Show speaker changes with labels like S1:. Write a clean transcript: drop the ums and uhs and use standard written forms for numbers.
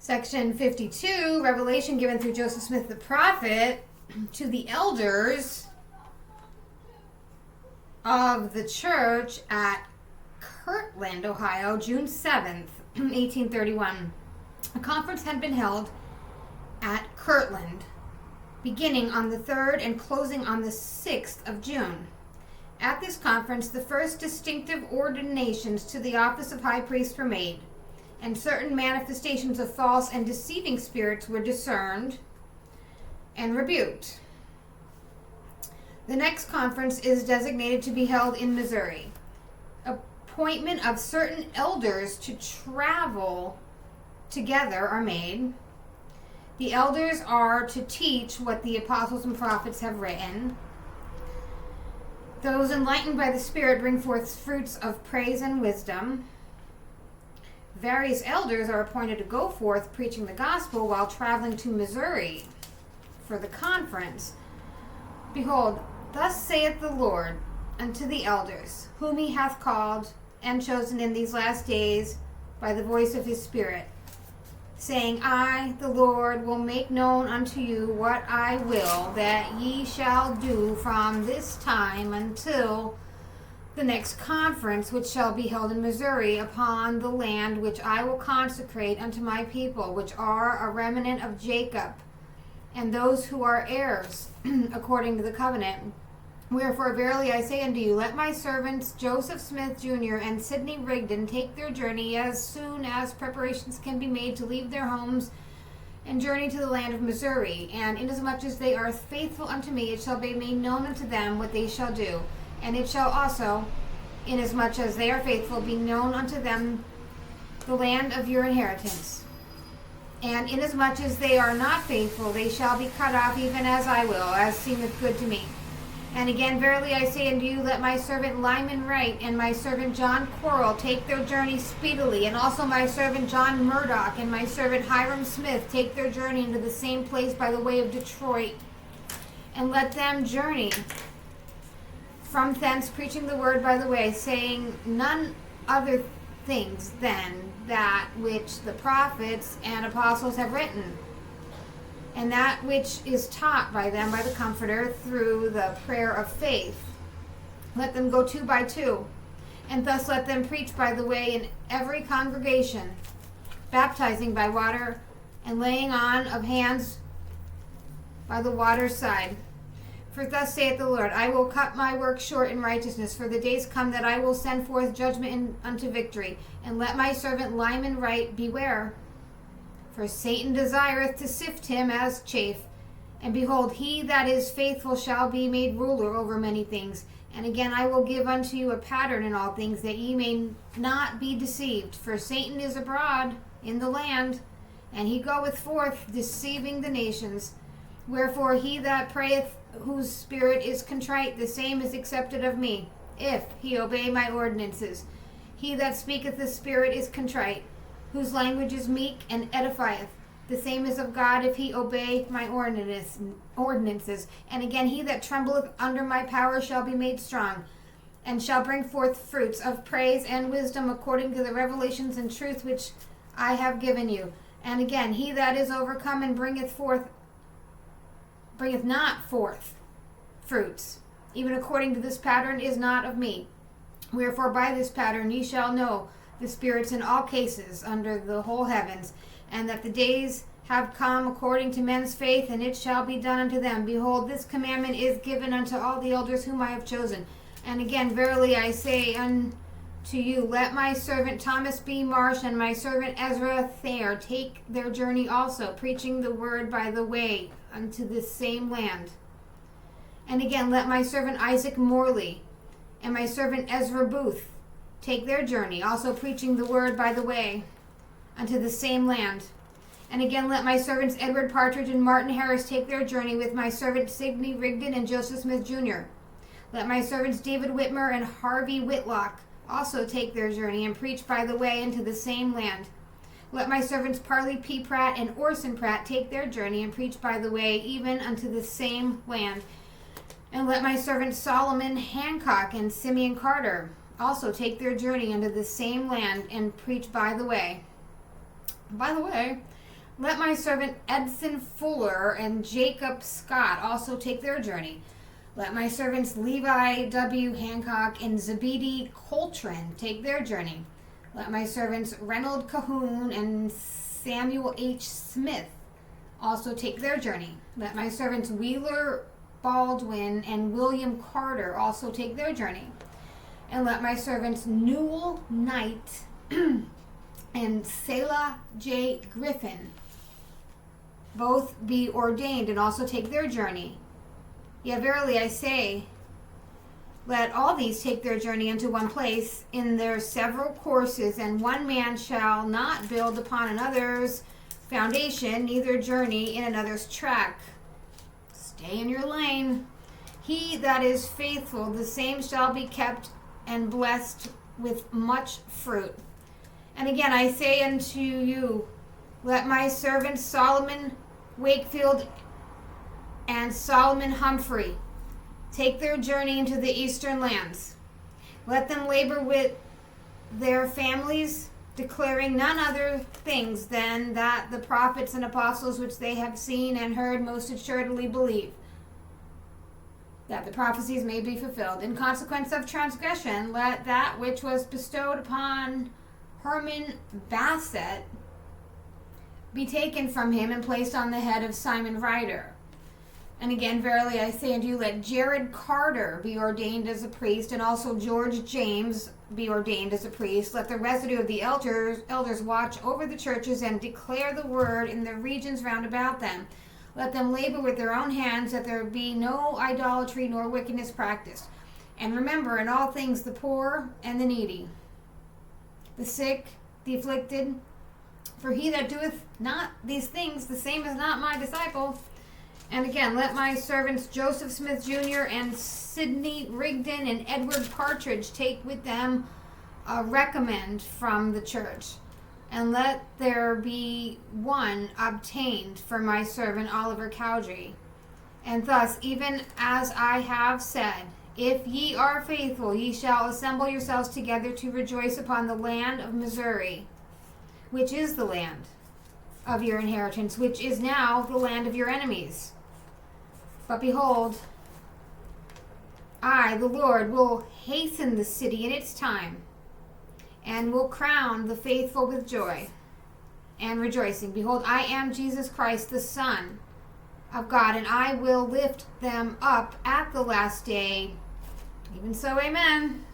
S1: Section 52, revelation given through Joseph Smith the prophet to the elders of the church at Kirtland, Ohio, June 7th, 1831. A conference had been held at Kirtland, beginning on the 3rd and closing on the 6th of June. At this conference, the first distinctive ordinations to the office of high priest were made, and certain manifestations of false and deceiving spirits were discerned and rebuked. The next conference is designated to be held in Missouri. Appointment of certain elders to travel together are made. The elders are to teach what the apostles and prophets have written. Those enlightened by the Spirit bring forth fruits of praise and wisdom. Various elders are appointed to go forth preaching the gospel while traveling to Missouri for the conference. Behold, thus saith the Lord unto the elders, whom he hath called and chosen in these last days by the voice of his Spirit, saying, I, the Lord, will make known unto you what I will that ye shall do from this time until the next conference, which shall be held in Missouri, upon the land which I will consecrate unto my people, which are a remnant of Jacob, and those who are heirs, according to the covenant. Wherefore, verily I say unto you, let my servants Joseph Smith Jr. and Sidney Rigdon take their journey as soon as preparations can be made to leave their homes and journey to the land of Missouri. And inasmuch as they are faithful unto me, it shall be made known unto them what they shall do. And it shall also, inasmuch as they are faithful, be known unto them the land of your inheritance. And inasmuch as they are not faithful, they shall be cut off, even as I will, as seemeth good to me. And again, verily I say unto you, let my servant Lyman Wright and my servant John Quarrel take their journey speedily, and also my servant John Murdoch and my servant Hiram Smith take their journey into the same place by the way of Detroit. And let them journey from thence, preaching the word by the way, saying none other things than that which the prophets and apostles have written, and that which is taught by them by the Comforter through the prayer of faith. Let them go 2 by 2, and thus let them preach by the way in every congregation, baptizing by water and laying on of hands by the water's side. For thus saith the Lord, I will cut my work short in righteousness, for the days come that I will send forth judgment unto victory. And let my servant Lyman Wright beware. For Satan desireth to sift him as chaff. And behold, he that is faithful shall be made ruler over many things. And again, I will give unto you a pattern in all things, that ye may not be deceived. For Satan is abroad in the land, and he goeth forth deceiving the nations. Wherefore he that prayeth, whose spirit is contrite, the same is accepted of me, if he obey my ordinances. He that speaketh the Spirit is contrite, whose language is meek and edifieth. The same is of God, if he obey my ordinances. And again, he that trembleth under my power shall be made strong, and shall bring forth fruits of praise and wisdom, according to the revelations and truth which I have given you. And again, he that is overcome and bringeth not forth fruits, even according to this pattern, is not of me. Wherefore by this pattern ye shall know the spirits in all cases under the whole heavens, and that the days have come according to men's faith, and it shall be done unto them. Behold, this commandment is given unto all the elders whom I have chosen. And again, verily I say unto you, let my servant Thomas B. Marsh and my servant Ezra Thayer take their journey also, preaching the word by the way unto this same land. And again, let my servant Isaac Morley and my servant Ezra Booth take their journey, also preaching the word by the way unto the same land. And again, let my servants Edward Partridge and Martin Harris take their journey with my servant Sidney Rigdon and Joseph Smith Jr. Let my servants David Whitmer and Harvey Whitlock also take their journey and preach by the way into the same land. Let my servants Parley P. Pratt and Orson Pratt take their journey and preach by the way even unto the same land. And let my servants Solomon Hancock and Simeon Carter also take their journey into the same land and preach by the way. By the way, Let my servant Edson Fuller and Jacob Scott also take their journey. Let my servants Levi W. Hancock and Zebedee Coltrane take their journey. Let my servants Reynold Cahoon and Samuel H. Smith also take their journey. Let my servants Wheeler Baldwin and William Carter also take their journey. And let my servants Newell Knight and Selah J. Griffin both be ordained and also take their journey. Yea, verily I say, let all these take their journey into one place in their several courses, and one man shall not build upon another's foundation, neither journey in another's track. Stay in your lane. He that is faithful, the same shall be kept and blessed with much fruit. And again I say unto you, let my servants Solomon Wakefield and Solomon Humphrey take their journey into the eastern lands. Let them labor with their families, declaring none other things than that the prophets and apostles which they have seen and heard most assuredly believe, that the prophecies may be fulfilled. In consequence of transgression, let that which was bestowed upon Herman Bassett be taken from him and placed on the head of Simon Ryder. And again, verily I say unto you, let Jared Carter be ordained as a priest, and also George James be ordained as a priest. Let the residue of the elders watch over the churches and declare the word in the regions round about them. Let them labor with their own hands, that there be no idolatry nor wickedness practiced. And remember in all things the poor and the needy, the sick, the afflicted. For he that doeth not these things, the same is not my disciple. And again, let my servants Joseph Smith Jr. and Sidney Rigdon and Edward Partridge take with them a recommend from the church. And let there be one obtained for my servant Oliver Cowdery. And thus, even as I have said, if ye are faithful, ye shall assemble yourselves together to rejoice upon the land of Missouri, which is the land of your inheritance, which is now the land of your enemies. But behold, I, the Lord, will hasten the city in its time, and will crown the faithful with joy and rejoicing. Behold, I am Jesus Christ, the Son of God, and I will lift them up at the last day. Even so, amen.